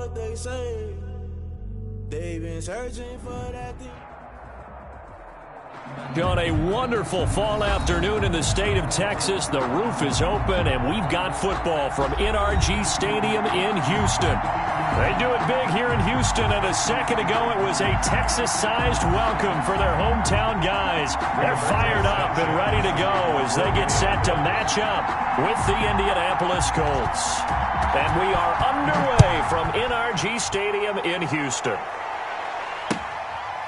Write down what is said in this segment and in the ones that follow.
what they say. They've been searching for that thing. On a wonderful fall afternoon in the state of Texas, the roof is open, and we've got football from NRG Stadium in Houston. They do it big here in Houston, and a second ago it was a Texas-sized welcome for their hometown guys. They're fired up and ready to go as they get set to match up with the Indianapolis Colts. And we are underway from NRG Stadium in Houston.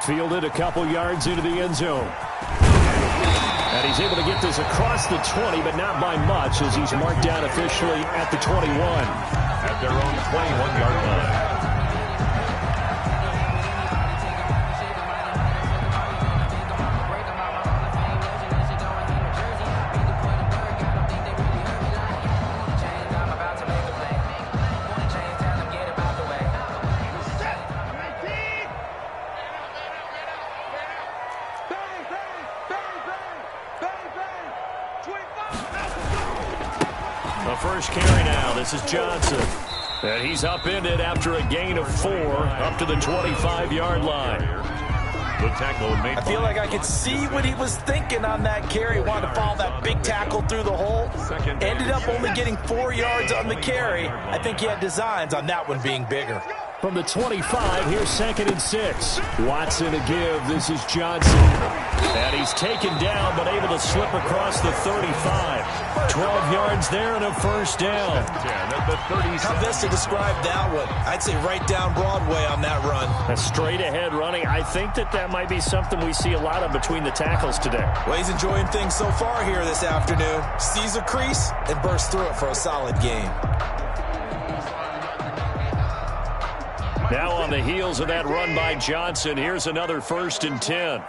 Fielded a couple yards into the end zone. And he's able to get this across the 20, but not by much, as he's marked down officially at the 21. At their own 21-yard line. First carry now. This is Johnson. And he's upended after a gain of 4 up to the 25-yard line. The tackle made. I feel like I could see what he was thinking on that carry. Wanted to follow that big tackle through the hole. Ended up only getting 4 yards on the carry. I think he had designs on that one being bigger. From the 25, here's 2nd and 6. Watson to give. This is Johnson. And he's taken down, but able to slip across the 35. 12 yards there and a first down. How best to describe that one? I'd say right down Broadway on that run. A straight-ahead running. I think that might be something we see a lot of between the tackles today. Well, he's enjoying things so far here this afternoon. Sees a crease and bursts through it for a solid gain. Now on the heels of that run by Johnson, here's another 1st and 10.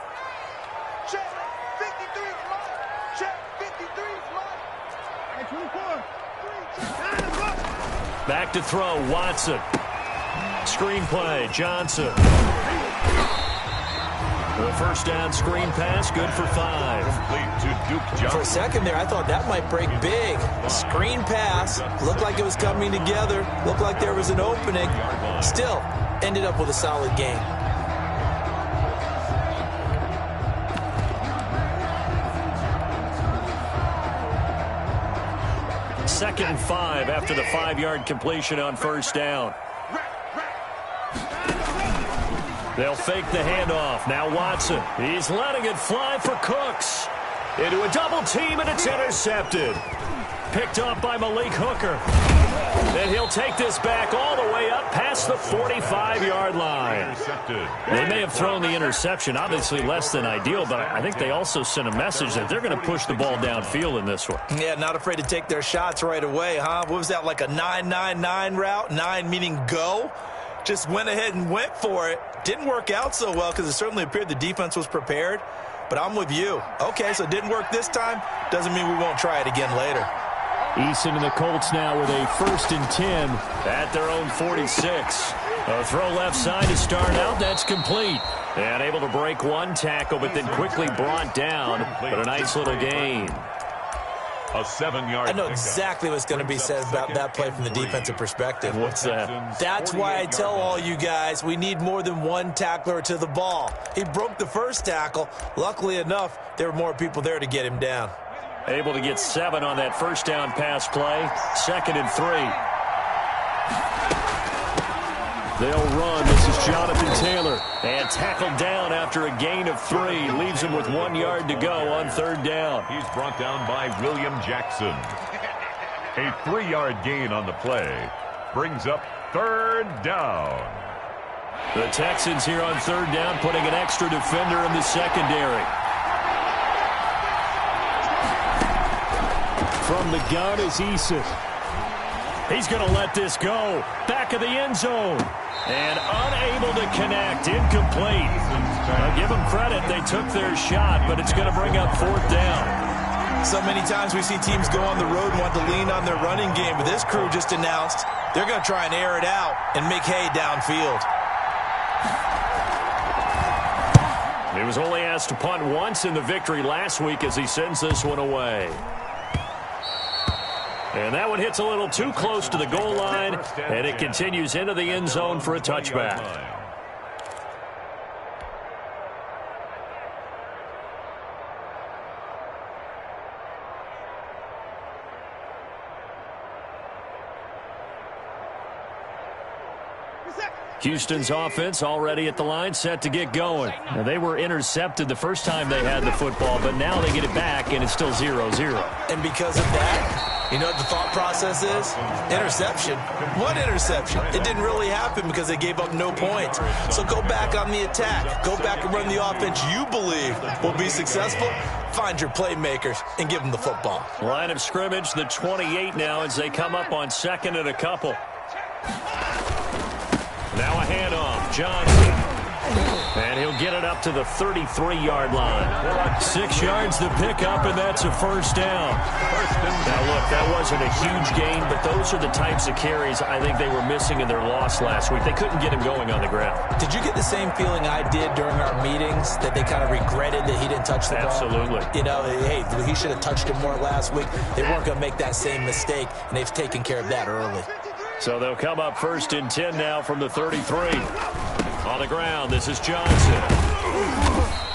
Back to throw, Watson. Screen play, Johnson. The first down screen pass, good for 5. For a second there, I thought that might break big. Screen pass, looked like it was coming together, looked like there was an opening. Still, ended up with a solid gain. Second and 5 after the 5-yard completion on first down. They'll fake the handoff. Now Watson. He's letting it fly for Cooks. Into a double team, and it's intercepted. Picked off by Malik Hooker. And he'll take this back all the way up past the 45-yard line. They may have thrown the interception, obviously less than ideal, but I think they also sent a message that they're going to push the ball downfield in this one. Yeah, not afraid to take their shots right away, huh? What was that, like a 9-9-9 route? 9 meaning go? Just went ahead and went for it. Didn't work out so well because it certainly appeared the defense was prepared. But I'm with you. Okay, so it didn't work this time. Doesn't mean we won't try it again later. Eason and the Colts now with a 1st and 10 at their own 46. A throw left side to start out. That's complete. And able to break one tackle, but then quickly brought down. But a nice little gain. A 7-yard. I know exactly what's going to be said about that play from the defensive perspective. What's that? That's why I tell all you guys we need more than one tackler to the ball. He broke the first tackle. Luckily enough, there were more people there to get him down. Able to get 7 on that first down pass play. 2nd and 3. They'll run. This is Jonathan Taylor. And tackled down after a gain of 3. Leaves him with 1 yard to go on 3rd down. He's brought down by William Jackson. A 3-yard gain on the play. Brings up 3rd down. The Texans here on 3rd down, putting an extra defender in the secondary. From the gun is Eason. He's going to let this go. Back of the end zone. And unable to connect. Incomplete. I'll give them credit. They took their shot, but it's going to bring up 4th down. So many times we see teams go on the road and want to lean on their running game, but this crew just announced they're going to try and air it out and make hay downfield. He was only asked to punt once in the victory last week as he sends this one away. And that one hits a little too close to the goal line, and it continues into the end zone for a touchback. Houston's offense already at the line, set to get going. Now, they were intercepted the first time they had the football, but now they get it back, and it's still 0-0. And because of that, you know what the thought process is? Interception. One interception. It didn't really happen because they gave up no points. So go back on the attack. Go back and run the offense you believe will be successful. Find your playmakers and give them the football. Line of scrimmage, the 28 now as they come up on second and a couple. Now a handoff, Johnson. And he'll get it up to the 33-yard line. 6 yards to pick up, and that's a first down. Now, look, that wasn't a huge gain, but those are the types of carries I think they were missing in their loss last week. They couldn't get him going on the ground. Did you get the same feeling I did during our meetings, that they kind of regretted that he didn't touch the ball? Absolutely. You know, hey, he should have touched it more last week. They weren't going to make that same mistake, and they've taken care of that early. So they'll come up first and 10 now from the 33. On the ground, this is Johnson.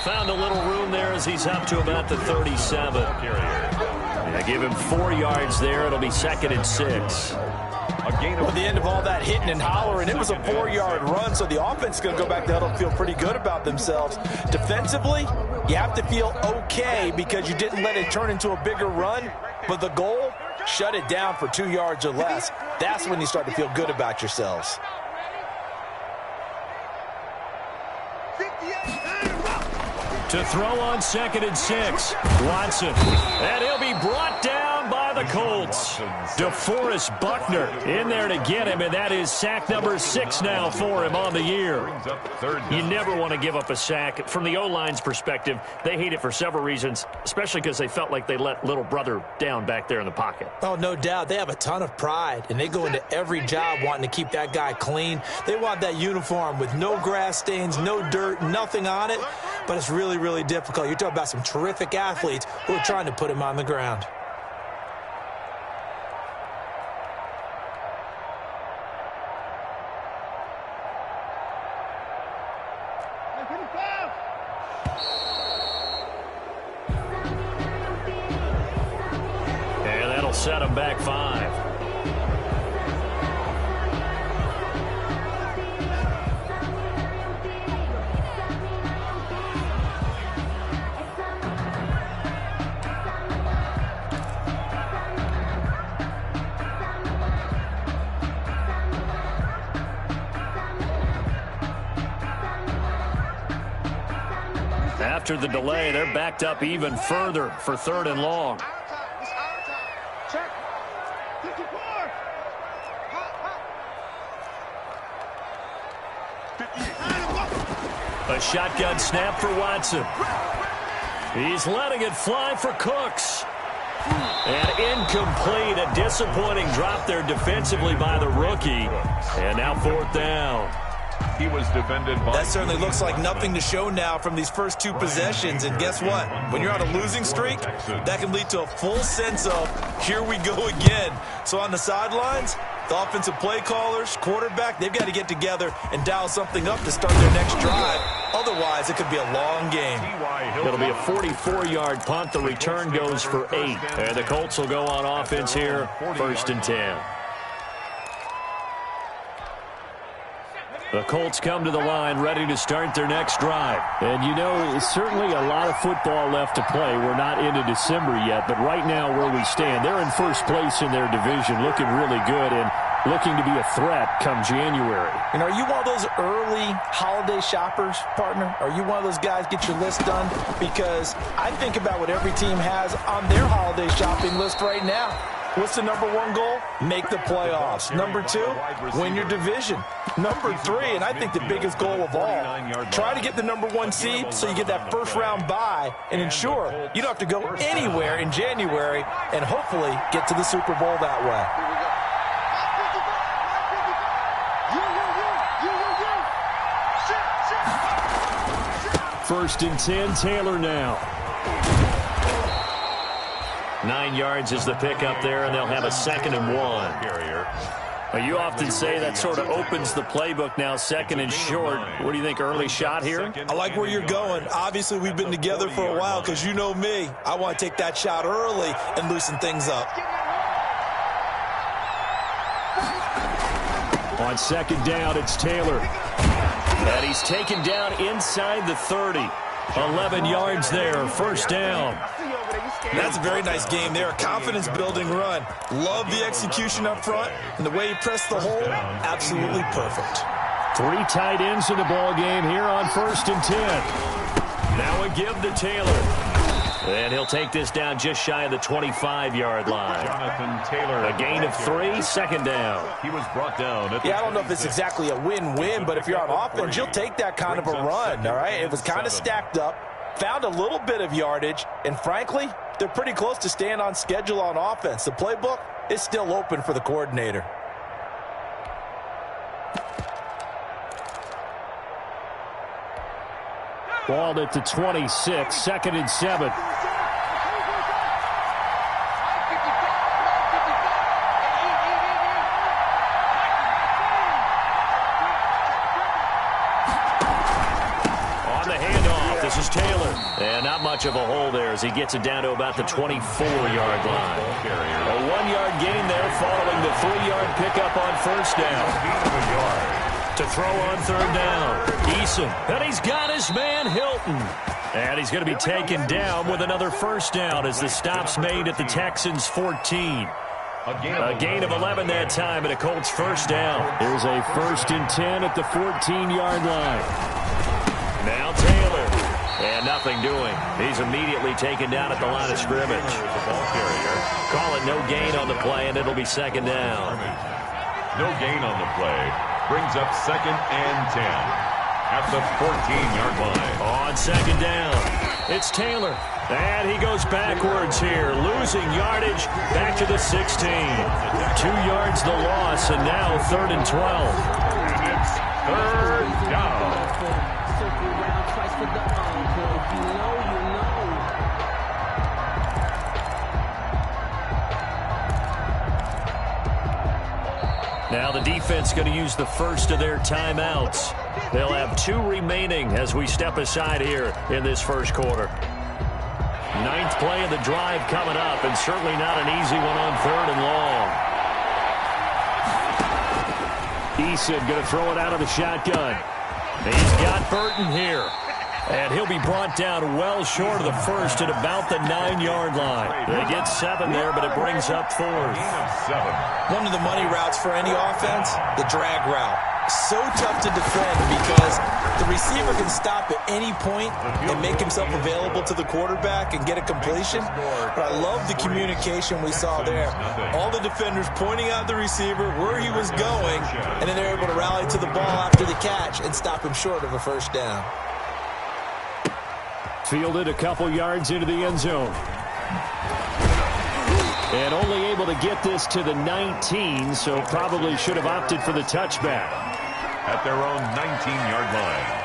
Found a little room there as he's up to about the 37. Yeah, give him 4 yards there. It'll be second and 6. At the end of all that hitting and hollering, it was a 4-yard run, so the offense is going to go back to huddle and feel pretty good about themselves. Defensively, you have to feel okay because you didn't let it turn into a bigger run, but the goal, shut it down for 2 yards or less. That's when you start to feel good about yourselves. To throw on second and 6, Watson. And he'll be brought down by the Colts. DeForest Buckner in there to get him, and that is sack number 6 now for him on the year. You never want to give up a sack. From the O-line's perspective, they hate it for several reasons, especially because they felt like they let little brother down back there in the pocket. Oh, no doubt. They have a ton of pride, and they go into every job wanting to keep that guy clean. They want that uniform with no grass stains, no dirt, nothing on it, but it's really, really difficult. You're talking about some terrific athletes who are trying to put him on the ground. And that'll set him back 5. After the delay, they're backed up even further for 3rd and long. A shotgun snap for Watson. He's letting it fly for Cooks. And incomplete. A disappointing drop there defensively by the rookie. And now 4th down. He was defended by... That certainly looks like nothing to show now from these first 2 possessions. And guess what? When you're on a losing streak, that can lead to a full sense of, here we go again. So on the sidelines, the offensive play callers, quarterback, they've got to get together and dial something up to start their next drive. Otherwise, it could be a long game. It'll be a 44-yard punt. The return goes for 8. And the Colts will go on offense here, 1st and 10. The Colts come to the line ready to start their next drive. And, you know, certainly a lot of football left to play. We're not into December yet, but right now where we stand, they're in first place in their division, looking really good and looking to be a threat come January. And are you one of those early holiday shoppers, partner? Are you one of those guys get your list done? Because I think about what every team has on their holiday shopping list right now. What's the number 1 goal? Make the playoffs. Number 2, win your division. Number 3, and I think the biggest goal of all, try to get the number 1 seed so you get that first-round bye and ensure you don't have to go anywhere in January and hopefully get to the Super Bowl that way. First and 10, Taylor now. 9 yards is the pickup there, and they'll have a 2nd and 1. You often say that sort of opens the playbook now, 2nd and short. What do you think, early shot here? I like where you're going. Obviously, we've been together for a while because you know me. I want to take that shot early and loosen things up. On 2nd down, it's Taylor. And he's taken down inside the 30. 11 yards there, 1st down. That's a very nice game there. A confidence-building run. Love the execution up front. And the way he pressed the hole, absolutely perfect. 3 tight ends in the ball game here on 1st and 10. Now a give to Taylor. And he'll take this down just shy of the 25-yard line. Jonathan Taylor. A gain of 3, 2nd down. He was brought down. I don't know if it's exactly a win-win, but if you're on offense, you'll take that kind of a run, all right? It was kind of stacked up, found a little bit of yardage, and frankly, they're pretty close to staying on schedule on offense. The playbook is still open for the coordinator. Balled at the 26, 2nd and 7. On the handoff, this is Taylor. And not much of a hole there as he gets it down to about the 24-yard line. A 1-yard gain there following the 3-yard pickup on 1st down. To throw on 3rd down. Eason. And he's got his man, Hilton. And he's going to be taken down with another 1st down as the stop's made at the Texans' 14. A gain of 11 that time, and a Colts 1st down. Here's a 1st and 10 at the 14-yard line. Now Taylor. And nothing doing. He's immediately taken down at the line of scrimmage. Call it no gain on the play, and it'll be 2nd down. No gain on the play. Brings up 2nd and 10 at the 14-yard line. On 2nd down, it's Taylor. And he goes backwards here, losing yardage back to the 16. 2 yards the loss, and now 3rd and 12. And it's 3rd down. Now the defense going to use the first of their timeouts. They'll have 2 remaining as we step aside here in this first quarter. 9th play of the drive coming up, and certainly not an easy one on 3rd and long. Eason going to throw it out of the shotgun. He's got Burton here. And he'll be brought down well short of the first at about the 9-yard line. They get 7 there, but it brings up 4th. One of the money routes for any offense, the drag route. So tough to defend because the receiver can stop at any point and make himself available to the quarterback and get a completion. But I love the communication we saw there. All the defenders pointing out the receiver, where he was going, and then they're able to rally to the ball after the catch and stop him short of a 1st down. Fielded a couple yards into the end zone. And only able to get this to the 19, so probably should have opted for the touchback. At their own 19-yard line.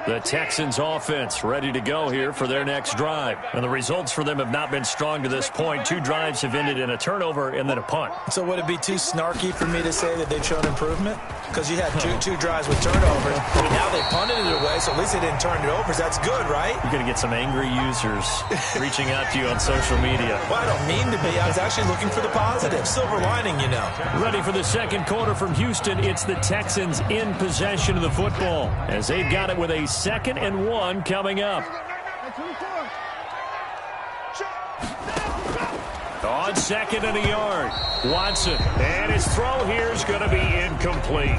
The Texans offense ready to go here for their next drive. And the results for them have not been strong to this point. 2 drives have ended in a turnover and then a punt. So would it be too snarky for me to say that they've shown improvement? Because you had two drives with turnovers, but now they punted it away, so at least they didn't turn it over. So that's good, right? You're going to get some angry users reaching out to you on social media. Well, I don't mean to be. I was actually looking for the positive. Silver lining, you know. Ready for the second quarter from Houston. It's the Texans in possession of the football as they've got it with a 2nd and 1 coming up. On 2nd and a yard, Watson, and his throw here is going to be incomplete.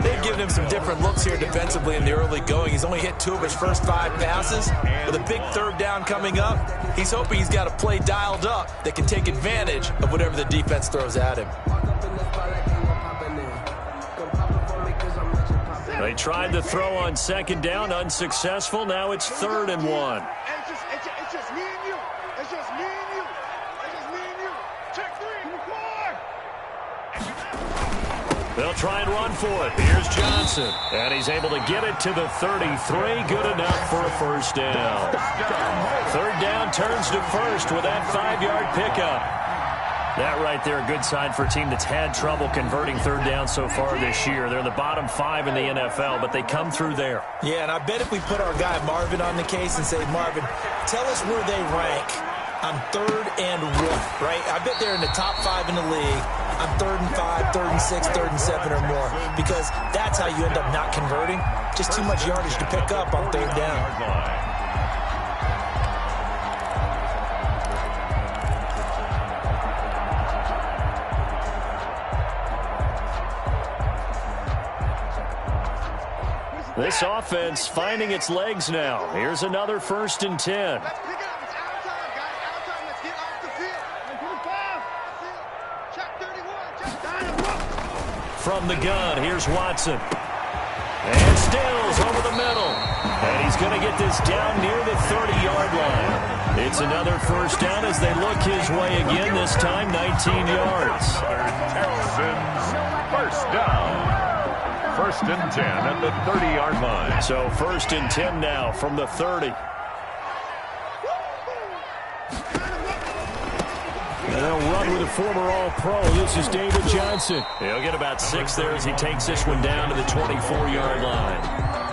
They've given him some different looks here defensively in the early going. He's only hit 2 of his first 5 passes. With a big 3rd down coming up, he's hoping he's got a play dialed up that can take advantage of whatever the defense throws at him. They tried to throw on 2nd down, unsuccessful. Now it's 3rd and 1. It's just me and you. It's just me and you. They'll try and run for it. Here's Johnson. And he's able to get it to the 33. Good enough for a first down. Third down turns to first with that 5-yard pickup. That right there, a good sign for a team that's had trouble converting third down so far this year. They're in the bottom 5 in the NFL, but they come through there. Yeah, and I bet if we put our guy Marvin on the case and say, Marvin, tell us where they rank on 3rd and 1, right? I bet they're in the top 5 in the league on 3rd and 5, 3rd and 6, 3rd and 7 or more, because that's how you end up not converting. Just too much yardage to pick up on 3rd down. This offense finding its legs now. Here's another 1st and 10. From the gun, here's Watson. And Stills over the middle. And he's going to get this down near the 30-yard line. It's another first down as they look his way again, this time 19 yards. Texans first down. 1st and 10 at the 30-yard line. So 1st and 10 now from the 30. And they'll run with a former All-Pro. This is David Johnson. He'll get about 6 there as he takes this one down to the 24-yard line.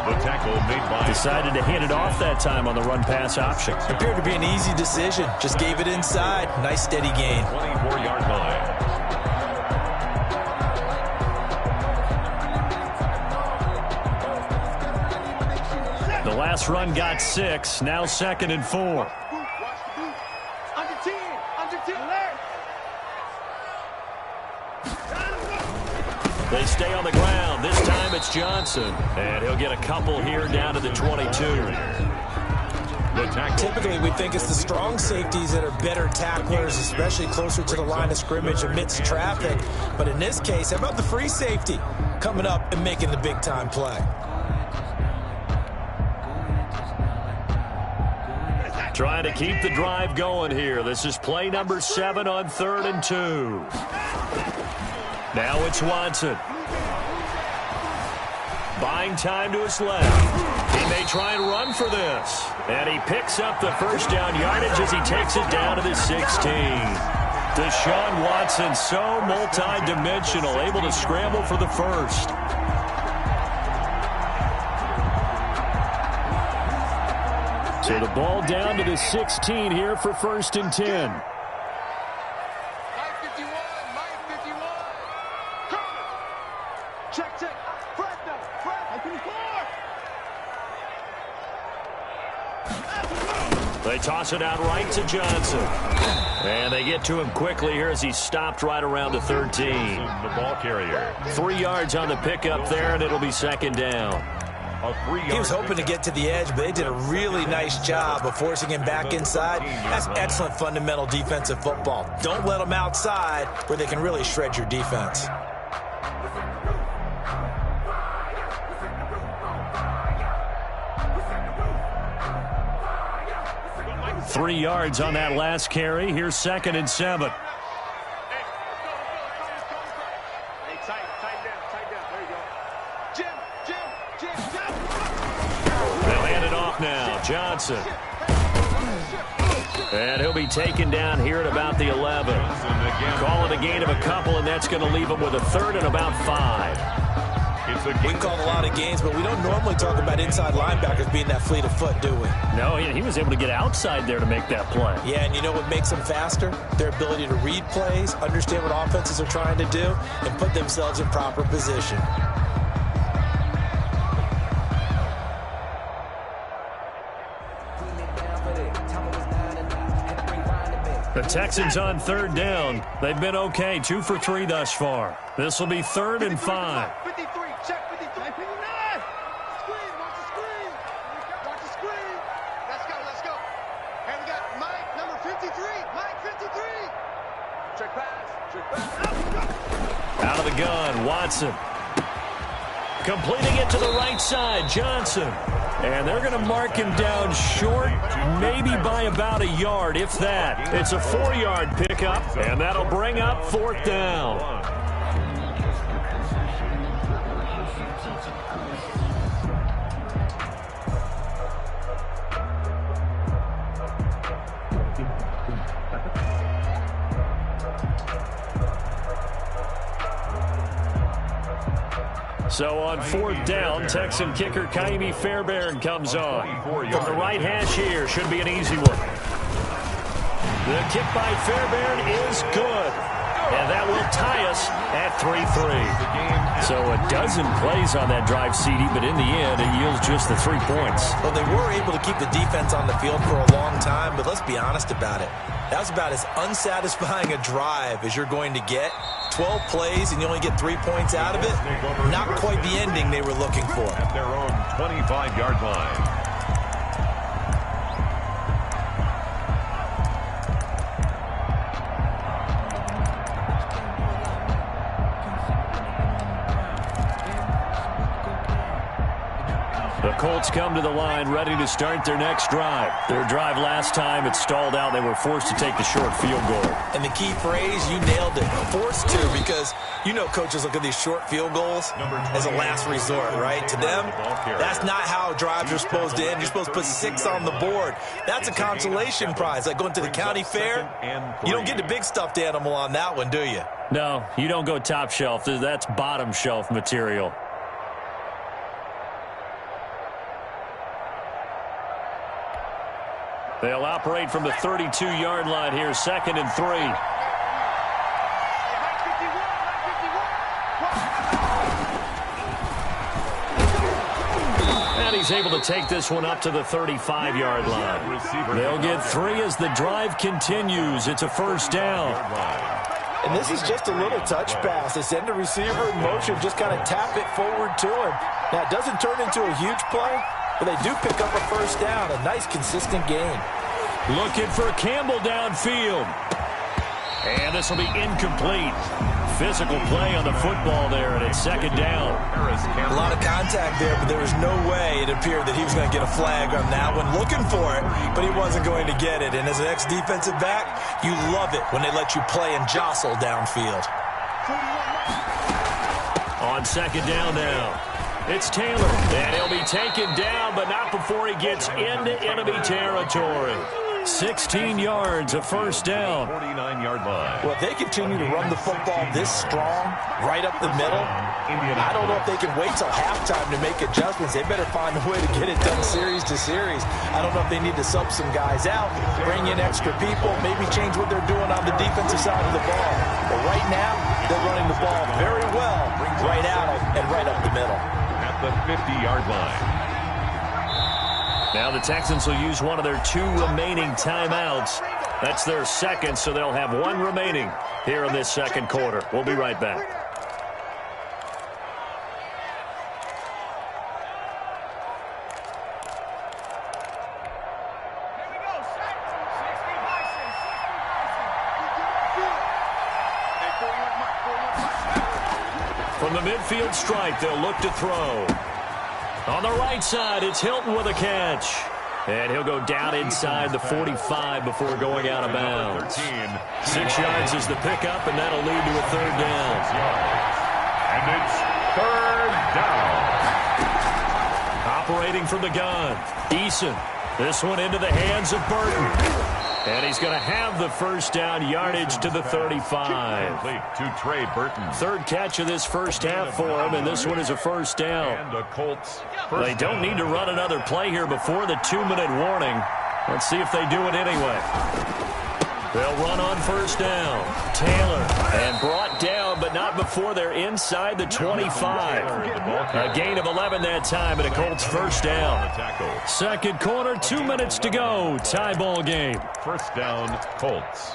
The tackle made by... Decided to hand it off that time on the run-pass option. Appeared to be an easy decision. Just gave it inside. Nice steady gain. 24-yard line. The last run got 6. Now 2nd and 4. They stay on the ground. This time it's Johnson. And he'll get a couple here down to the 22. Typically, we think it's the strong safeties that are better tacklers, especially closer to the line of scrimmage amidst traffic. But in this case, how about the free safety coming up and making the big-time play? Trying to keep the drive going here. This is play number 7 on 3rd and 2. Now it's Watson. Buying time to his left. He may try and run for this. And he picks up the first down yardage as he takes it down to the 16. Deshaun Watson, so multi-dimensional, able to scramble for the first. So the ball down to the 16 here for 1st and 10. They toss it out right to Johnson. And they get to him quickly here as he's stopped right around the 13. The ball carrier. 3 yards on the pickup there, and it'll be 2nd down. He was hoping to get to the edge, but they did a really nice job of forcing him back inside. That's excellent fundamental defensive football. Don't let them outside where they can really shred your defense. 3 yards on that last carry. Here's 2nd and 7. They'll hand it off now. Johnson. And he'll be taken down here at about the 11. Call it a gain of a couple, and that's going to leave him with a 3rd and about 5. We've called a lot of games, but we don't normally talk about inside linebackers being that fleet of foot, do we? No, he was able to get outside there to make that play. Yeah, and you know what makes them faster? Their ability to read plays, understand what offenses are trying to do, and put themselves in proper position. The Texans on 3rd down. They've been okay, 2 for 3 thus far. This will be 3rd and 5. 53, check 53. 59. Screen, watch the screen. Watch the screen. Let's go, let's go. And we got Mike, number 53. Mike, 53. Check pass. Out of the gun, Watson. Completing it to the right side, Johnson. And they're going to mark him down short, maybe by about a yard, if that. It's a 4-yard pickup, and that'll bring up 4th down. So on 4th down, Texan kicker Kaimi Fairbairn comes on. From the right hash here, should be an easy one. The kick by Fairbairn is good. And that will tie us at 3-3. So a dozen plays on that drive, CD, but in the end, it yields just the 3 points. Well, they were able to keep the defense on the field for a long time, but let's be honest about it. That was about as unsatisfying a drive as you're going to get. 12 plays, and you only get 3 points out of it. Not quite the ending they were looking for. At their own 25-yard line. The Colts come to the line ready to start their next drive. Their drive last time, it stalled out. They were forced to take the short field goal. And the key phrase, you nailed it, forced to, because you know coaches look at these short field goals as a last resort, right? To them, that's not how drives are supposed to end. You're supposed to put 6 on the board. That's a consolation prize. Like going to the county fair, you don't get the big stuffed animal on that one, do you? No, you don't go top shelf. That's bottom shelf material. They'll operate from the 32-yard line here, 2nd and 3. And he's able to take this one up to the 35-yard line. They'll get 3 as the drive continues. It's a 1st down. And this is just a little touch pass. They send the receiver in motion, just kind of tap it forward to him. Now, it doesn't turn into a huge play, but they do pick up a 1st down. A nice, consistent gain. Looking for Campbell downfield. And this will be incomplete. Physical play on the football there, and it's 2nd down. A lot of contact there, but there was no way it appeared that he was going to get a flag on that one. Looking for it, but he wasn't going to get it. And as an ex-defensive back, you love it when they let you play and jostle downfield. On 2nd down now. It's Taylor, and he'll be taken down, but not before he gets into enemy territory. 16 yards, a 1st down. 49-yard line. Well, if they continue to run the football this strong, right up the middle, I don't know if they can wait till halftime to make adjustments. They better find a way to get it done series to series. I don't know if they need to sub some guys out, bring in extra people, maybe change what they're doing on the defensive side of the ball. But right now, they're running the ball very well, right out and right up the middle. At the 50-yard line. Now the Texans will use one of their 2 remaining timeouts. That's their 2nd, so they'll have 1 remaining here in this 2nd quarter. We'll be right back. From the midfield stripe, they'll look to throw. On the right side, it's Hilton with a catch. And he'll go down inside the 45 before going out of bounds. 6 yards is the pickup, and that'll lead to a 3rd down. And it's 3rd down. Operating from the gun, Eason. This one into the hands of Burton. And he's going to have the 1st down, yardage to the 35. To Trey Burton. 3rd catch of this 1st half for him, and this one is a 1st down. And the Colts. They don't need to run another play here before the 2-minute warning. Let's see if they do it anyway. They'll run on 1st down. Taylor, and brought down, but not before they're inside the 25. A gain of 11 that time, and a Colts 1st down. 2nd quarter, 2 minutes to go. Tie ball game. 1st down, Colts.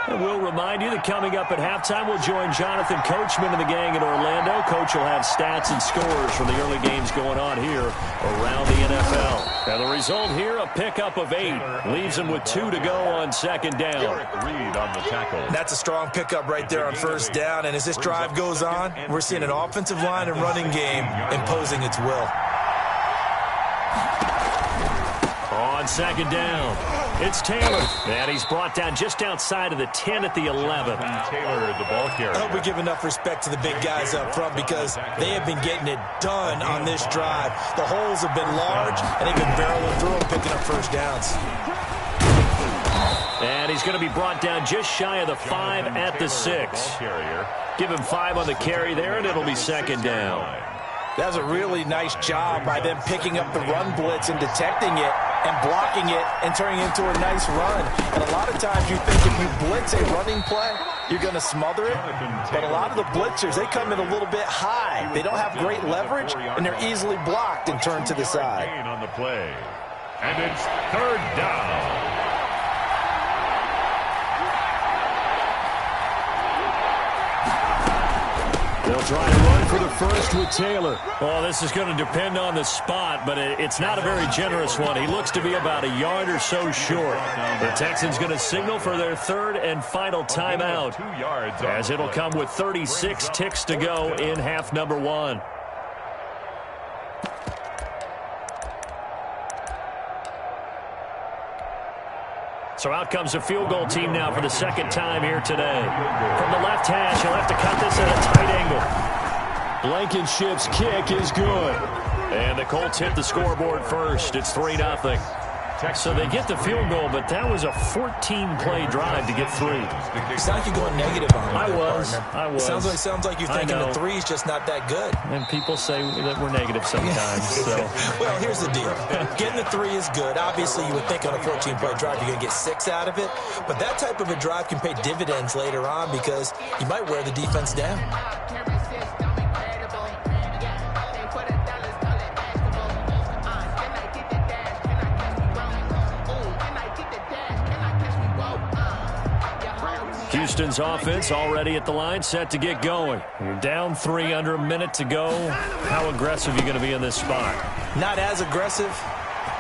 And we'll remind you that coming up at halftime, we'll join Jonathan Coachman and the gang in Orlando. Coach will have stats and scores from the early games going on here around the NFL. Now the result here, a pickup of 8. Leaves them with 2 to go on 2nd down. Reed on the tackle. That's a strong pickup right there on 1st down. And as this drive goes on, we're seeing an offensive line and running game imposing its will. On 2nd down, it's Taylor. And he's brought down just outside of the 10 at the 11. Taylor, the ball carrier. I hope we give enough respect to the big guys up front because they have been getting it done on this drive. The holes have been large, and they've been barreling through them, picking up 1st downs. And he's going to be brought down just shy of the 5 at the 6. Give him 5 on the carry there, and it'll be second down. That was a really nice job by them picking up the run blitz and detecting it and blocking it and turning it into a nice run. And a lot of times you think if you blitz a running play, you're going to smother it. But a lot of the blitzers, they come in a little bit high. They don't have great leverage, and they're easily blocked and turned to the side. On the play. And it's third down. They'll try to run for the first with Taylor. Well, this is going to depend on the spot, but it's not a very generous one. He looks to be about a yard or so short. The Texans going to signal for their third and final timeout, as it'll come with 36 ticks to go in half number 1. So out comes the field goal team now for the second time here today. From the left hash, he'll have to cut this at a tight angle. Blankenship's kick is good. And the Colts hit the scoreboard first. It's 3-0. So they get the field goal, but that was a 14-play drive to get 3. It sounds like you're going negative on it. I was. It sounds like you're thinking the 3 is just not that good. And people say that we're negative sometimes. So. Well, here's the deal. Getting the 3 is good. Obviously, you would think on a 14-play drive you're going to get 6 out of it. But that type of a drive can pay dividends later on because you might wear the defense down. Houston's offense already at the line, set to get going. You're down 3, under a minute to go. How aggressive are you going to be in this spot? Not as aggressive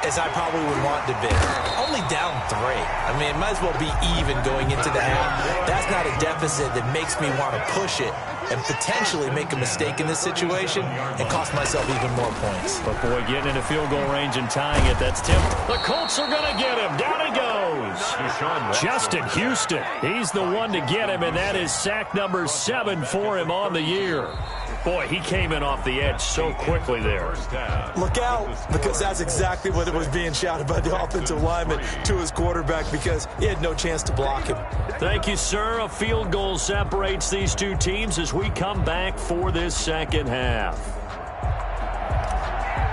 as I probably would want to be. Only down 3. I mean, it might as well be even going into the half. That's not a deficit that makes me want to push it and potentially make a mistake in this situation and cost myself even more points. But, boy, getting into field goal range and tying it, that's Tim. The Colts are going to get him. Down he goes. Justin Houston. He's the one to get him, and that is sack number 7 for him on the year. Boy, he came in off the edge so quickly there. Look out, because that's exactly what it was being shouted by the offensive lineman to his quarterback because he had no chance to block him. Thank you, sir. A field goal separates these two teams as we come back for this second half.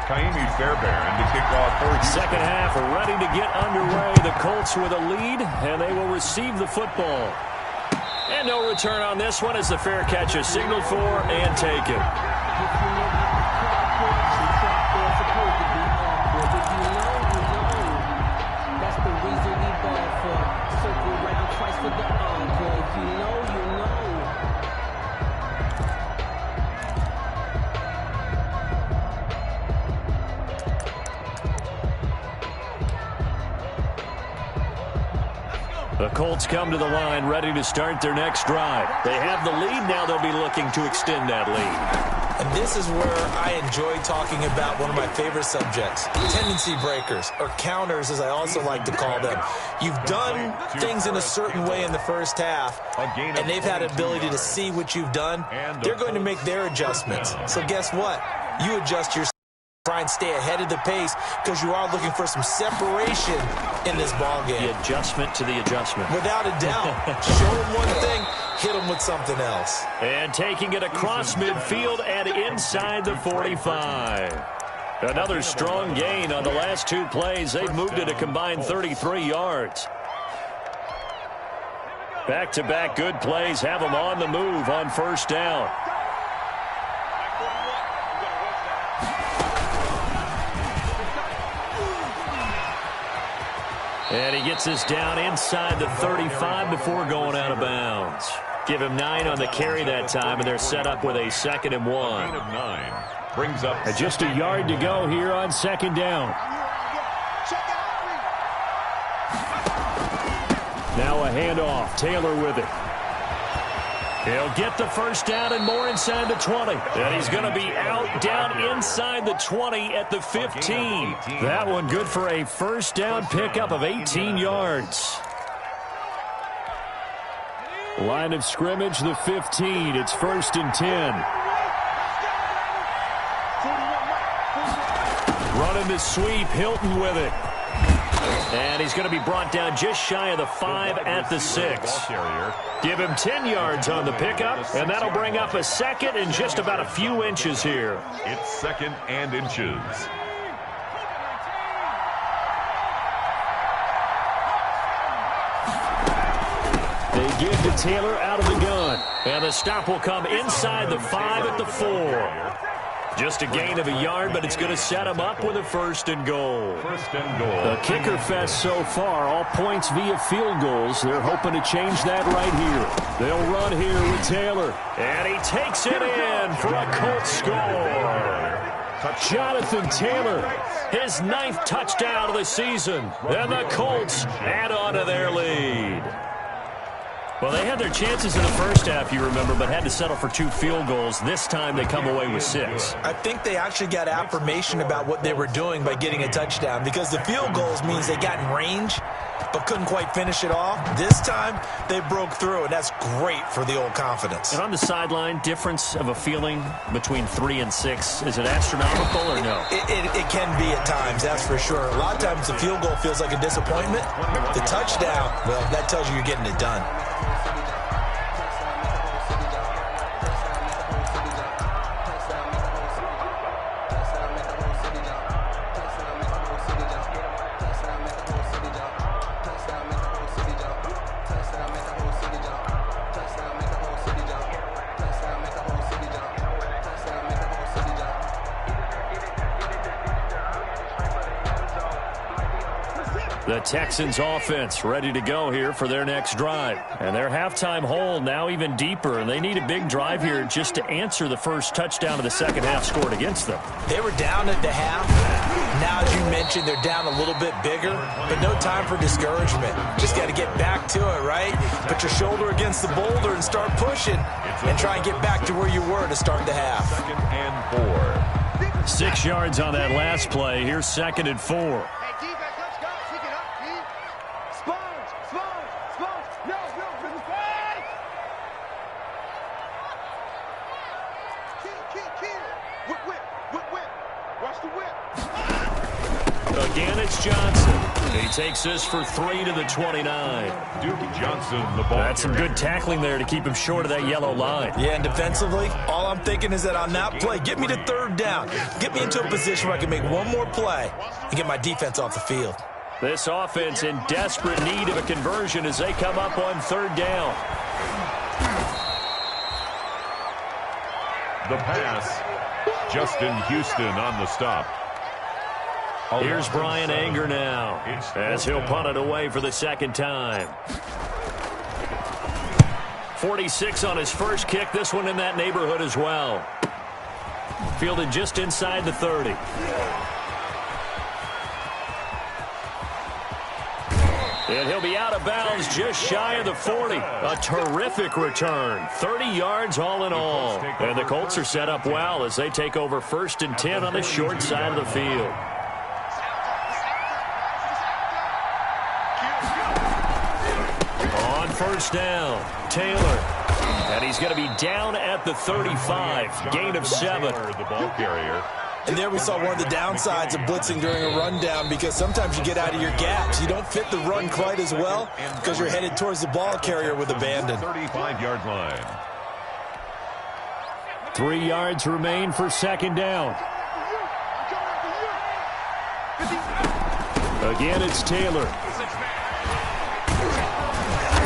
Kaimi Fairbairn to kick off for Houston. Second half ready to get underway. The Colts with a lead, and they will receive the football. And no return on this one as the fair catch is signaled for and taken. That's the reason we ball for. Circle around twice for the encore. If you know, you know. The Colts come to the line ready to start their next drive. They have the lead. Now they'll be looking to extend that lead. And this is where I enjoy talking about one of my favorite subjects, tendency breakers, or counters as I also like to call them. You've done things in a certain way in the first half, and they've had ability to see what you've done. They're going to make their adjustments. So guess what? You adjust your try and stay ahead of the pace because you are looking for some separation in this ball game. The adjustment to the adjustment. Without a doubt. Show them one thing, hit them with something else. And taking it across midfield and inside the 45. Another strong gain on the last 2 plays. They've moved it a combined 33 yards. Back-to-back good plays have them on the move on first down. And he gets this down inside the 35 before going out of bounds. Give him 9 on the carry that time, and they're set up with a 2nd and 1. Gain of 9 brings up Just a yard to go here on second down. Now a handoff. Taylor with it. He'll get the first down and more inside the 20. And he's going to be out down inside the 20 at the 15. That one good for a first down pickup of 18 yards. Line of scrimmage, the 15. It's 1st and 10. Running the sweep. Hilton with it. And he's going to be brought down just shy of the 5 at the 6. Give him 10 yards on the pickup, and that'll bring up a second and just about a few inches here. It's second and inches. They give to Taylor out of the gun. And the stop will come inside the 5 at the 4. Just a gain of a yard, but it's going to set him up with a 1st and goal. The kicker fest so far, all points via field goals. They're hoping to change that right here. They'll run here with Taylor. And he takes it in for a Colts score. Jonathan Taylor, his 9th touchdown of the season. And the Colts add on to their lead. Well, they had their chances in the first half, you remember, but had to settle for 2 field goals. This time they come away with 6. I think they actually got affirmation about what they were doing by getting a touchdown, because the field goals means they got in range but couldn't quite finish it off. This time they broke through, and that's great for the old confidence. And on the sideline, difference of a feeling between 3 and 6, is it astronomical or no? It can be at times, that's for sure. A lot of times the field goal feels like a disappointment. The touchdown, well, that tells you you're getting it done. The Texans offense ready to go here for their next drive. And their halftime hole now even deeper, and they need a big drive here just to answer the first touchdown of the second half scored against them. They were down at the half. Now, as you mentioned, they're down a little bit bigger, but no time for discouragement. Just got to get back to it, right? Put your shoulder against the boulder and start pushing and try and get back to where you were to start the half. 2nd and 4. 6 yards on that last play. Here's 2nd and 4. Again, it's Johnson. He takes this for 3 to the 29. Duke Johnson, the ball. That's some good tackling there to keep him short of that yellow line. Yeah, and defensively, all I'm thinking is that on that play, get me to 3rd down. Get me into a position where I can make one more play and get my defense off the field. This offense in desperate need of a conversion as they come up on 3rd down. The pass. Justin Houston on the stop. Here's Brian Anger now as he'll punt it away for the 2nd time. 46 on his first kick. This one in that neighborhood as well. Fielded just inside the 30. And he'll be out of bounds just shy of the 40. A terrific return. 30 yards all in all. And the Colts are set up well as they take over 1st and 10 on the short side of the field. On 1st down, Taylor. And he's going to be down at the 35. Gain of 7. The ball carrier. And there we saw one of the downsides of blitzing during a rundown, because sometimes you get out of your gaps. You don't fit the run quite as well because you're headed towards the ball carrier with abandon. 35-yard line. 3 yards remain for 2nd down. Again, it's Taylor.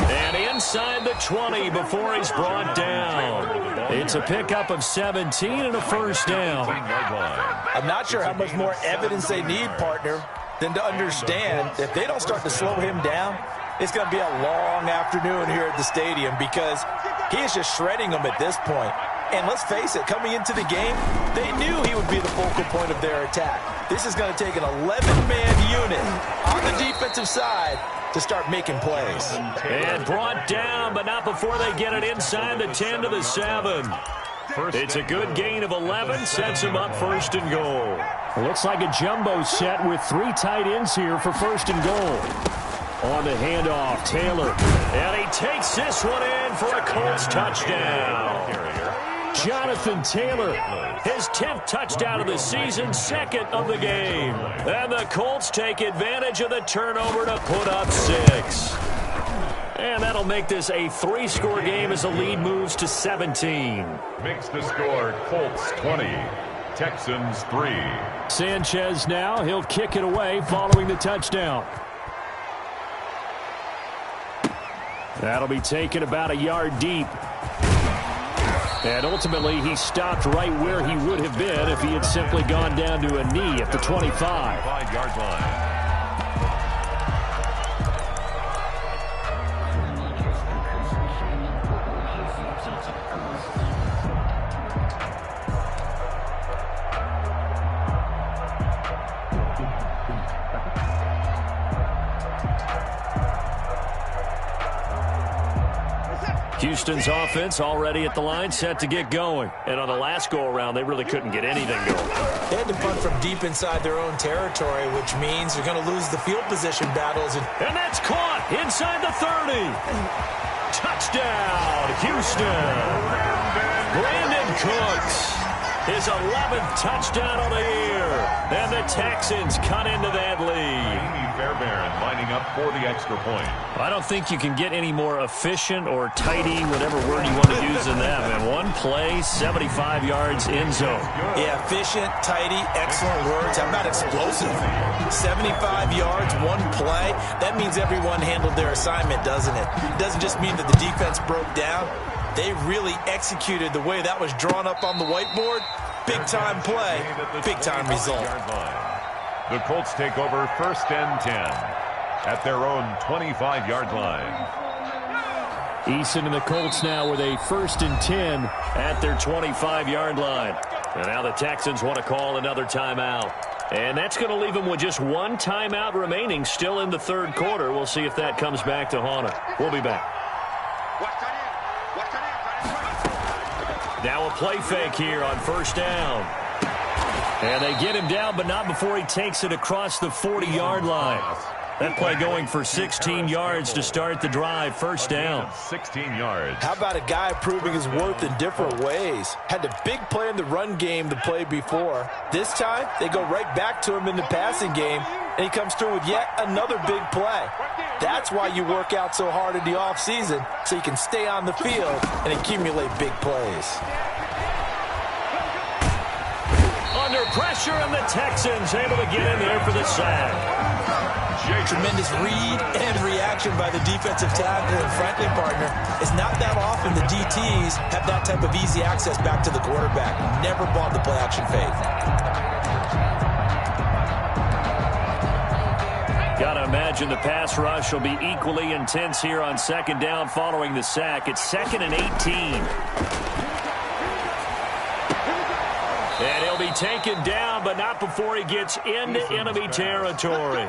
And inside the 20 before he's brought down. It's a pickup of 17 and a 1st down. I'm not sure how much more evidence they need, partner, than to understand if they don't start to slow him down, it's going to be a long afternoon here at the stadium, because he is just shredding them at this point. And let's face it, coming into the game, they knew he would be the focal point of their attack. This is going to take an 11-man unit on the defensive side to start making plays. And brought down, but not before they get it inside the 10 to the 7. It's a good gain of 11, sets him up 1st and goal. It looks like a jumbo set with 3 tight ends here for 1st and goal. On the handoff, Taylor. And he takes this one in for a Colts touchdown. Jonathan Taylor, his 10th touchdown of the season, second of the game. And the Colts take advantage of the turnover to put up 6. And that'll make this a 3-score game as the lead moves to 17. Makes the score Colts 20, Texans 3. Sanchez now, he'll kick it away following the touchdown. That'll be taken about a yard deep. And ultimately, he stopped right where he would have been if he had simply gone down to a knee at the 25. 5-yard line. Houston's offense already at the line, set to get going. And on the last go-around, they really couldn't get anything going. They had to punt from deep inside their own territory, which means they're going to lose the field position battles. And that's caught inside the 30. Touchdown, Houston. Brandon Cooks, his 11th touchdown of the year. And the Texans cut into that lead. Fairbairn lining up for the extra point. I don't think you can get any more efficient or tidy, whatever word you want to use in that. And one play, 75 yards in zone. Yeah, efficient, tidy, excellent words. How about explosive? 75 yards, one play. That means everyone handled their assignment, doesn't it? It doesn't just mean that the defense broke down. They really executed the way that was drawn up on the whiteboard. Big-time play, big-time result. The Colts take over 1st and 10 at their own 25-yard line. Eason and the Colts now with a 1st and 10 at their 25-yard line. And now the Texans want to call another timeout. And that's going to leave them with just one timeout remaining still in the 3rd quarter. We'll see if that comes back to haunt them. We'll be back. Now a play fake here on 1st down. And they get him down, but not before he takes it across the 40-yard line. That play going for 16 yards to start the drive. 1st down. 16 yards. How about a guy proving his worth in different ways? Had a big play in the run game the play before. This time, they go right back to him in the passing game, and he comes through with yet another big play. That's why you work out so hard in the offseason, so you can stay on the field and accumulate big plays. Under pressure, and the Texans able to get in there for the sack. Tremendous read and reaction by the defensive tackle, and frankly, partner, it's not that often the DTs have that type of easy access back to the quarterback. Never bought the play-action fake. Gotta imagine the pass rush will be equally intense here on 2nd down following the sack. It's 2nd and 18. And he'll be taken down, but not before he gets into enemy territory.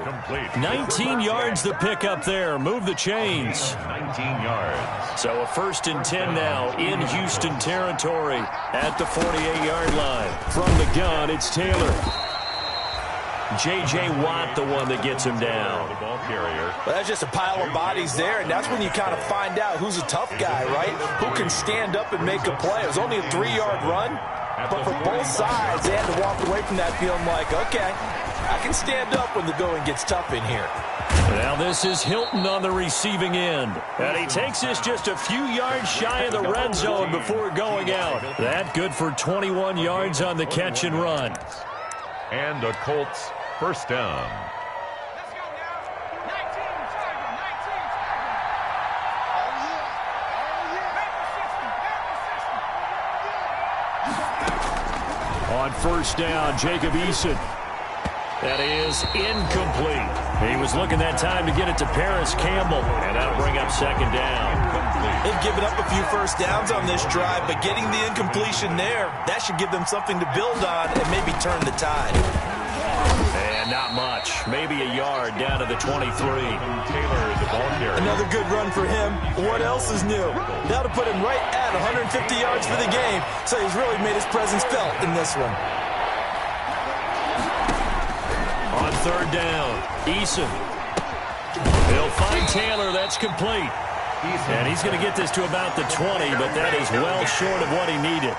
19 yards to pick up there. Move the chains. 19 yards. So a 1st and 10 now in Houston territory at the 48-yard line. From the gun, it's Taylor. J.J. Watt, the one that gets him down. The ball carrier. Well, that's just a pile of bodies there, and that's when you kind of find out who's a tough guy, right? Who can stand up and make a play. It was only a 3-yard run. But for both sides, they had to walk away from that feeling like, okay, I can stand up when the going gets tough in here. Now this is Hilton on the receiving end. And he takes this just a few yards shy of the red zone before going out. That good for 21 yards on the catch and run. And a Colts 1st down. On 1st down, Jacob Eason. That is incomplete. He was looking that time to get it to Paris Campbell, and that'll bring up 2nd down. They've given up a few 1st downs on this drive, but getting the incompletion there, that should give them something to build on and maybe turn the tide. And not much. Maybe a yard down to the 23. Taylor, the ball carrier. Another good run for him. What else is new? That'll put him right at 150 yards for the game, so he's really made his presence felt in this one. On 3rd down, Eason. He'll find Taylor. That's complete. And he's going to get this to about the 20, but that is well short of what he needed.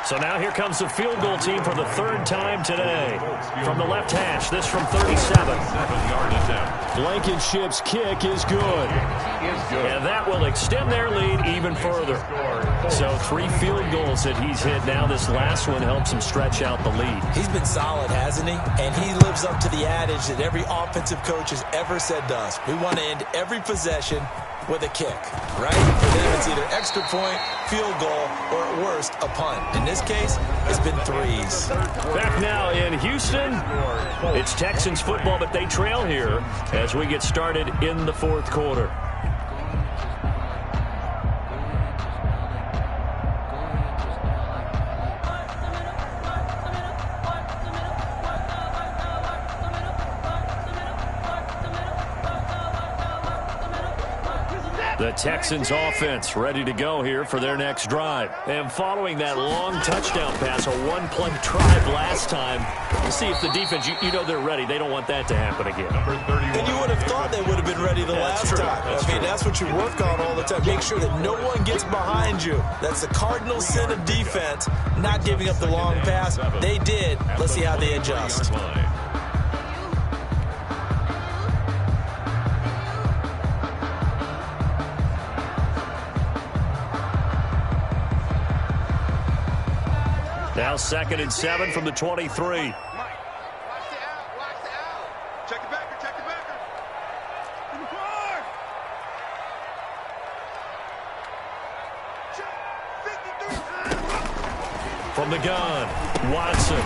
So now here comes the field goal team for the third time today. From the left hash, this from 37. 7-yard attempt. Blankenship's kick is good. And that will extend their lead even further. So 3 field goals that he's hit now. This last one helps him stretch out the lead. He's been solid, hasn't he? And he lives up to the adage that every offensive coach has ever said to us. We want to end every possession with a kick, right? For them, it's either extra point, field goal, or at worst, a punt. In this case, it's been 3s. Back now in Houston, it's Texans football, but they trail here as we get started in the fourth quarter. The Texans offense ready to go here for their next drive. And following that long touchdown pass, a one-play drive last time, to see if the defense, you know they're ready. They don't want that to happen again. And you would have thought they would have been ready the last time. That's what you work on all the time. Make sure that no one gets behind you. That's the cardinal sin of defense, not giving up the long pass. They did. Let's see how they adjust. Now 2nd and 7 from the 23. Mike, watch the out, watch the out. Check the backer, check the backer. In the car. Check. 53. From the gun, Watson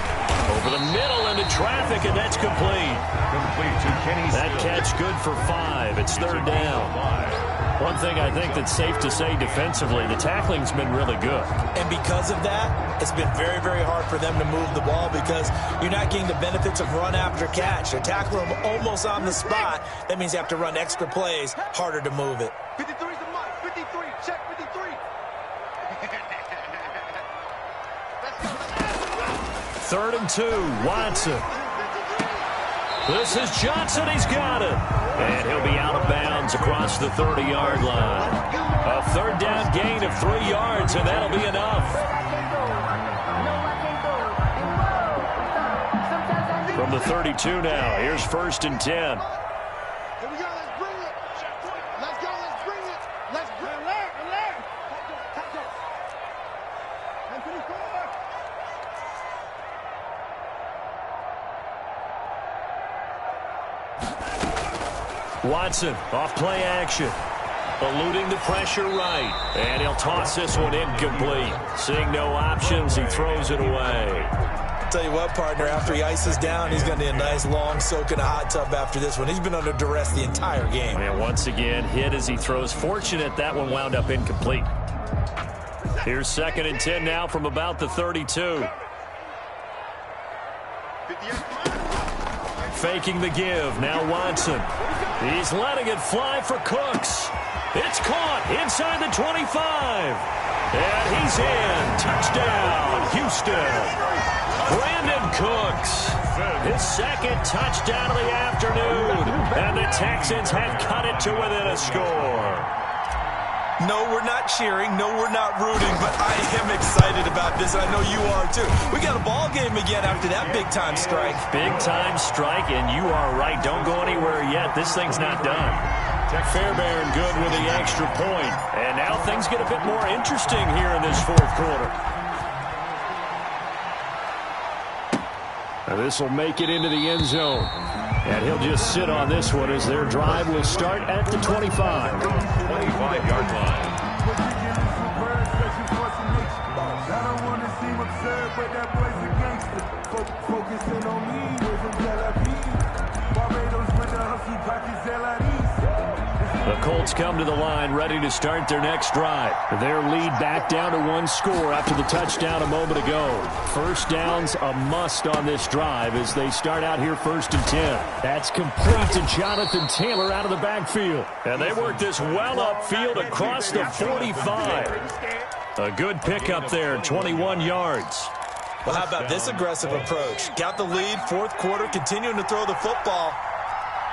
over the middle into traffic, and that's complete. Complete to Kenny. That catch good for 5. It's 3rd down. One thing I think that's safe to say defensively, the tackling's been really good. And because of that, it's been very, very hard for them to move the ball because you're not getting the benefits of run after catch. They're tackling them almost on the spot. That means you have to run extra plays, harder to move it. 53 is the mark. 53. Check 53. Let's go. 3rd and 2, Watson. This is Johnson. He's got it. And he'll be out of bounds across the 30-yard line. A 3rd down gain of 3 yards, and that'll be enough. From the 32 now, here's 1st and 10. Here we go. Let's bring it. Let's go. Let's bring it. Let's bring it. Alert. Tackle. And 54. Watson off play action. Eluding the pressure right. And he'll toss this one incomplete. Seeing no options, he throws it away. Tell you what, partner, after he ices down, he's going to need a nice long soak in a hot tub after this one. He's been under duress the entire game. And once again, hit as he throws. Fortunate that one wound up incomplete. Here's 2nd and 10 now from about the 32. Faking the give. Now Watson. He's letting it fly for Cooks. It's caught inside the 25. And he's in. Touchdown, Houston. Brandon Cooks. His 2nd touchdown of the afternoon. And the Texans have cut it to within a score. No, we're not cheering. No, we're not rooting. But I am excited about this. I know you are, too. We got a ball game again after that big-time strike. Big-time strike, and you are right. Don't go anywhere yet. This thing's not done. Fairbairn good with the extra point. And now things get a bit more interesting here in this fourth quarter. Now this will make it into the end zone. And he'll just sit on this one as their drive will start at the 25. 25-yard line. The Colts come to the line ready to start their next drive. Their lead back down to 1 score after the touchdown a moment ago. 1st down's a must on this drive as they start out here 1st and 10. That's complete to Jonathan Taylor out of the backfield. And they work this well upfield across the 45. A good pickup there, 21 yards. Well, how about this aggressive approach? Got the lead, 4th quarter, continuing to throw the football.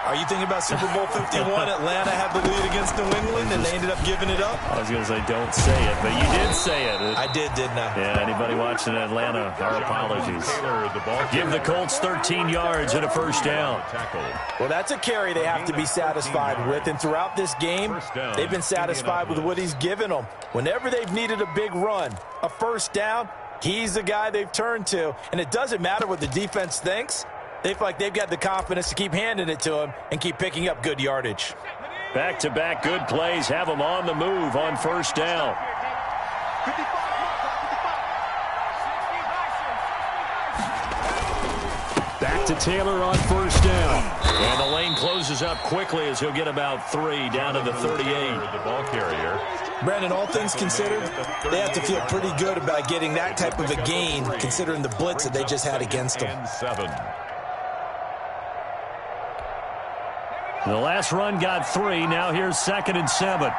Are you thinking about Super Bowl 51? Atlanta had the lead against New England, and they ended up giving it up? I was going to say don't say it, but you did say it. I didn't I? Yeah, anybody watching Atlanta, our apologies. Give the Colts 13 yards and a first down. Well, that's a carry they have to be satisfied with, and throughout this game, they've been satisfied with what he's given them. Whenever they've needed a big run, a first down, he's the guy they've turned to, and it doesn't matter what the defense thinks. They feel like they've got the confidence to keep handing it to him and keep picking up good yardage. Back-to-back good plays have them on the move on first down. Back to Taylor on first down. And the lane closes up quickly as he'll get about 3 down to the 38. The ball carrier. Brandon, all things considered, they have to feel pretty good about getting that type of a gain considering the blitz that they just had against them. And 7. The last run got 3. Now here's 2nd and 7.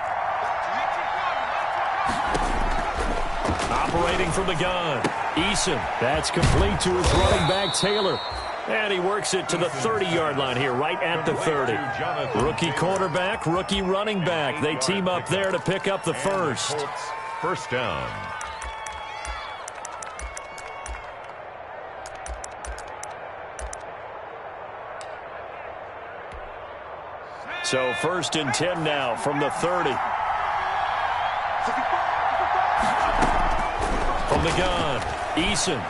Operating from the gun. Eason. That's complete to his running back, Taylor. And he works it to the 30-yard line here, right at the 30. Rookie quarterback, rookie running back. They team up there to pick up the first. First down. So 1st and 10 now from the 30. From the gun, Eason.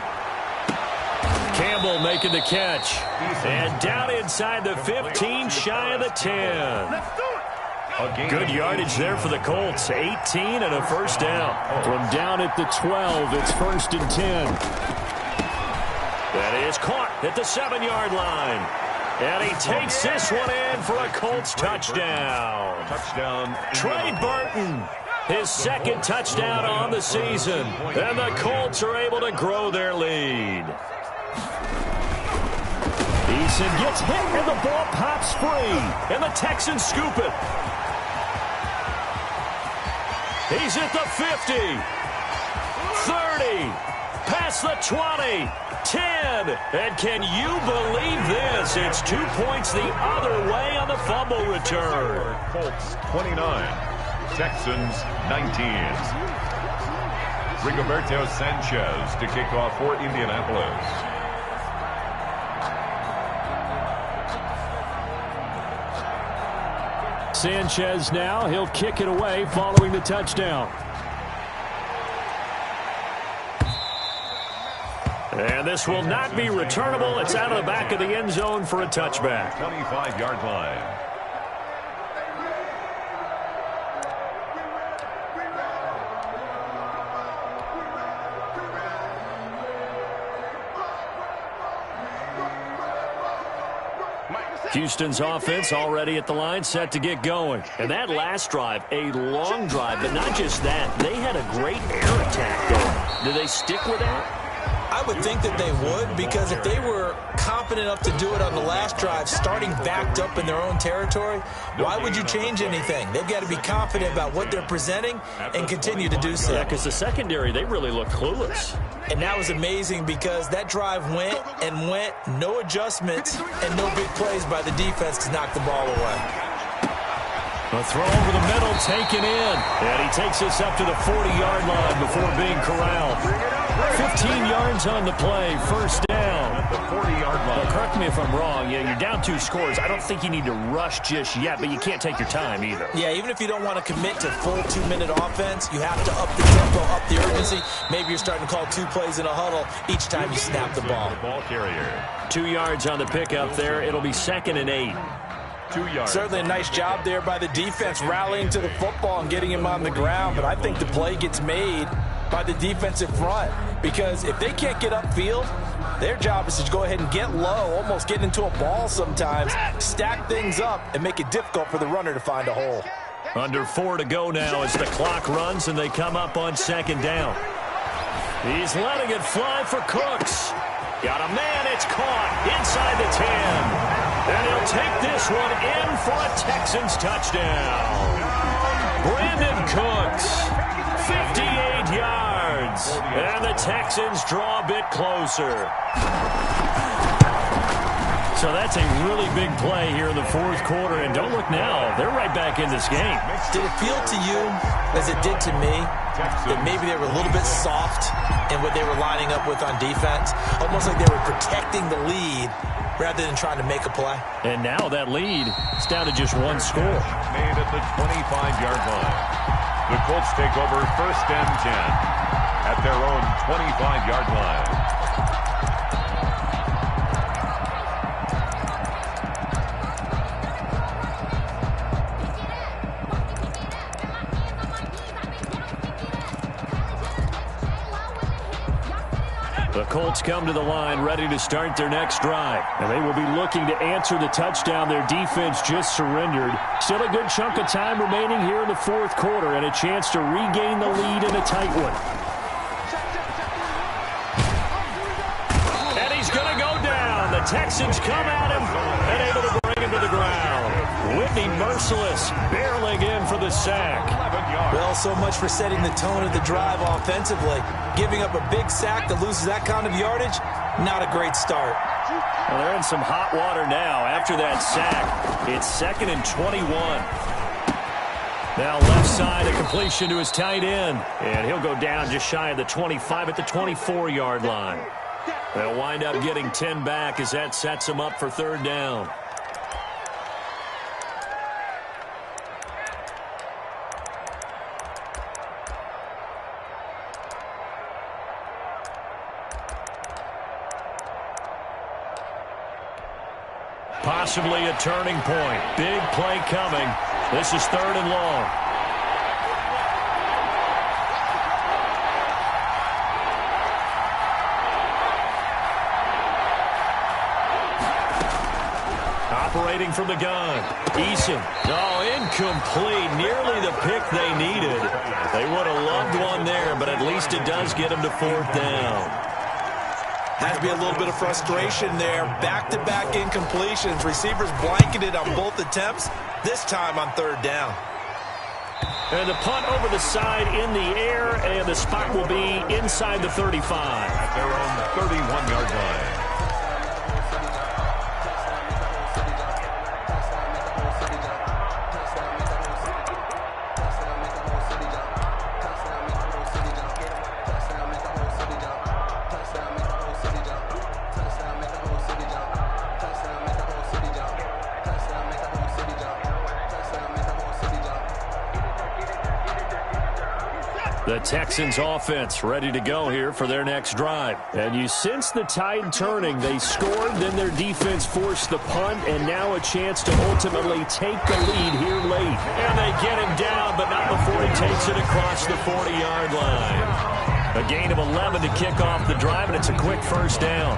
Campbell making the catch. And down inside the 15, shy of the 10. Good yardage there for the Colts. 18 and a first down. From down at the 12, it's 1st and 10. That is caught at the 7-yard line. And he takes this one in for a Colts touchdown. Trey Burton, his 2nd touchdown on the season. And the Colts are able to grow their lead. Eason gets hit and the ball pops free. And the Texans scoop it. He's at the 50. 30. Past the 20. 10. And can you believe this? It's 2 points the other way on the fumble return. Colts 29. Texans 19. Rigoberto Sanchez to kick off for Indianapolis. Sanchez now. He'll kick it away following the touchdown. And this will not be returnable. It's out of the back of the end zone for a touchback. 25-yard line. Houston's offense already at the line, set to get going. And that last drive, a long drive, but not just that. They had a great air attack going. Do they stick with that? I would think that they would, because if they were confident enough to do it on the last drive, starting backed up in their own territory, why would you change anything? They've got to be confident about what they're presenting and continue to do so. Yeah, because the secondary, they really look clueless. And that was amazing because that drive went and went, no adjustments and no big plays by the defense to knock the ball away. A throw over the middle, taken in. And he takes us up to the 40-yard line before being corralled. 15 yards on the play, first down. The 40-yard line. Well, correct me if I'm wrong. Yeah, you're down 2 scores. I don't think you need to rush just yet, but you can't take your time either. Yeah, even if you don't want to commit to full 2-minute offense, you have to up the tempo, up the urgency. Maybe you're starting to call 2 plays in a huddle each time you snap the ball. The ball carrier. 2 yards on the pickup there. It'll be 2nd and 8. 2 yards. Certainly a nice job there by the defense rallying to the football and getting him on the ground, but I think the play gets made by the defensive front, because if they can't get upfield, their job is to go ahead and get low, almost get into a ball sometimes, stack things up, and make it difficult for the runner to find a hole. Under 4 to go now as the clock runs and they come up on 2nd down. He's letting it fly for Cooks. Got a man, it's caught inside the 10. And he'll take this one in for a Texans touchdown. Brandon Cooks, 58 yards. And the Texans draw a bit closer. So that's a really big play here in the fourth quarter. And don't look now. They're right back in this game. Did it feel to you, as it did to me, that maybe they were a little bit soft in what they were lining up with on defense? Almost like they were protecting the lead rather than trying to make a play. And now that lead is down to just one score. Made at the 25-yard line. The Colts take over 1st and 10 at their own 25-yard line. The Colts come to the line ready to start their next drive. And they will be looking to answer the touchdown their defense just surrendered. Still a good chunk of time remaining here in the fourth quarter and a chance to regain the lead in a tight one. And he's going to go down. The Texans come at him and able to bring him to the ground. Whitney Merciless barreling in for the sack. Well, so much for setting the tone of the drive offensively. Giving up a big sack that loses that kind of yardage, not a great start. Well, they're in some hot water now after that sack. It's 2nd and 21. Now left side, a completion to his tight end. And he'll go down just shy of the 25 at the 24-yard line. They'll wind up getting 10 back as that sets him up for 3rd down. Possibly a turning point. Big play coming. This is 3rd and long. Operating from the gun. Eason. Oh, incomplete. Nearly the pick they needed. They would have loved one there, but at least it does get them to 4th down. Had to be a little bit of frustration there. Back-to-back incompletions. Receivers blanketed on both attempts, this time on 3rd down. And the punt over the side in the air, and the spot will be inside the 35. At their own 31-yard line. The Texans offense ready to go here for their next drive. And you sense the tide turning. They scored, then their defense forced the punt, and now a chance to ultimately take the lead here late. And they get him down, but not before he takes it across the 40-yard line. A gain of 11 to kick off the drive, and it's a quick 1st down.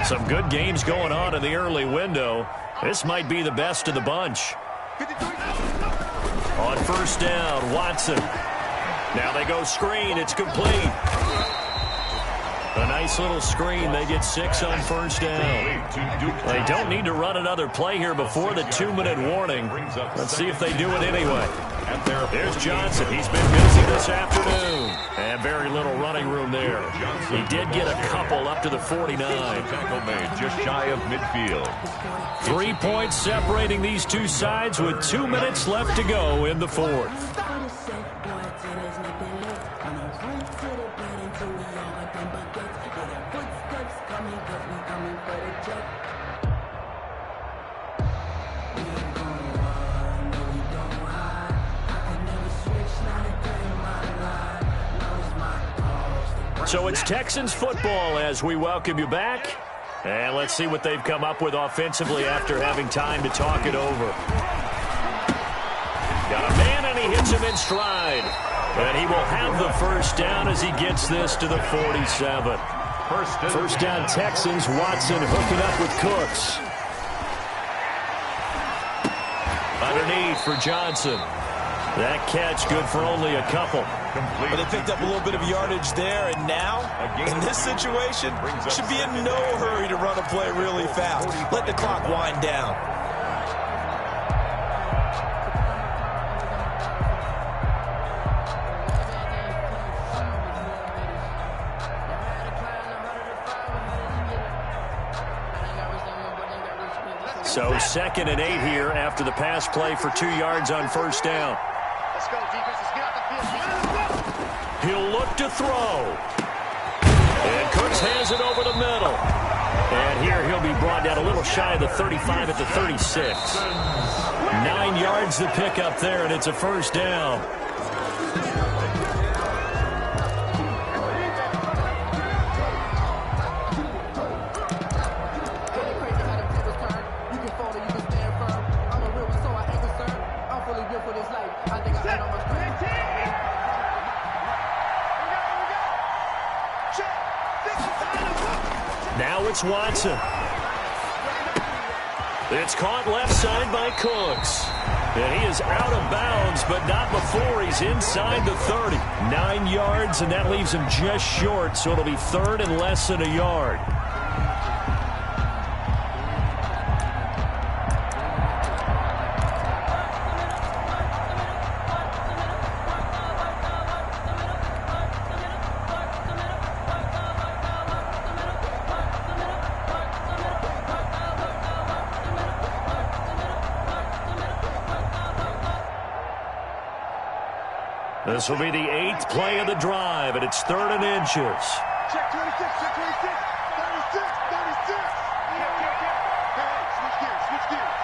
Some good games going on in the early window. This might be the best of the bunch. On 1st down, Watson. Now they go screen. It's complete. A nice little screen. They get 6 on 1st down. They don't need to run another play here before the 2-minute warning. Let's see if they do it anyway. There's Johnson. He's been busy this afternoon. And very little running room there. He did get a couple up to the 49. Tackle made just shy of midfield. 3 points separating these two sides with 2 minutes left to go in the 4th. So it's Texans football as we welcome you back. And let's see what they've come up with offensively after having time to talk it over. Got a man, and he hits him in stride. And he will have the 1st down as he gets this to the 47. First down Texans. Watson hooking up with Cooks. Underneath for Johnson. That catch good for only a couple. But they picked up a little bit of yardage there, and now, in this situation, should be in no hurry to run a play really fast. Let the clock wind down. So 2nd and 8 here after the pass play for 2 yards on first down. Let's go, defense. Let's get out the field. He'll look to throw. And Cooks has it over the middle. And here he'll be brought down a little shy of the 35 at the 36. 9 yards to pick up there, and it's a first down. Now it's Watson. It's caught left side by Cooks. And he is out of bounds, but not before he's inside the 30. 9 yards, and that leaves him just short, so it'll be 3rd and less than a yard. This will be the 8th play of the drive, and it's 3rd and inches. Check 26, check 26, 36, 36. Hey, switch gears, switch gears.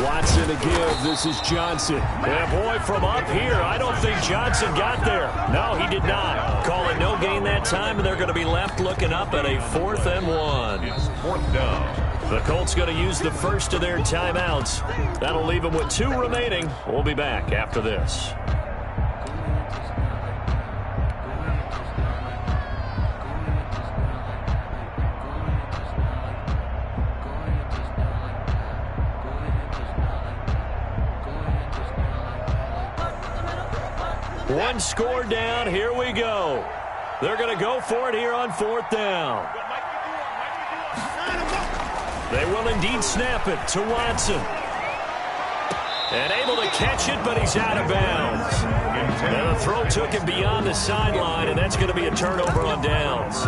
Watson to give. This is Johnson. And boy, from up here, I don't think Johnson got there. No, he did not. Call it no gain that time, and they're going to be left looking up at a 4th and 1. It's 4th down. The Colts going to use the first of their timeouts. That'll leave them with 2 remaining. We'll be back after this. One score down. Here we go. They're going to go for it here on 4th down. They will indeed snap it to Watson. And able to catch it, but he's out of bounds. And the throw took him beyond the sideline, and that's going to be a turnover on downs.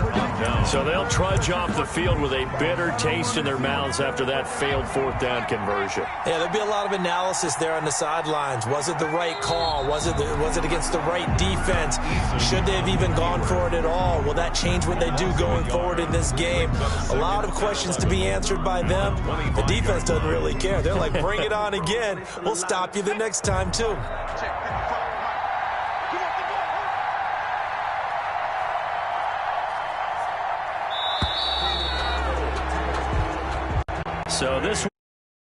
So they'll trudge off the field with a bitter taste in their mouths after that failed 4th down conversion. Yeah, there'll be a lot of analysis there on the sidelines. Was it the right call? Was it against the right defense? Should they have even gone for it at all? Will that change what they do going forward in this game? A lot of questions to be answered by them. The defense doesn't really care. They're like, bring it on again. We'll stop you the next time, too. So this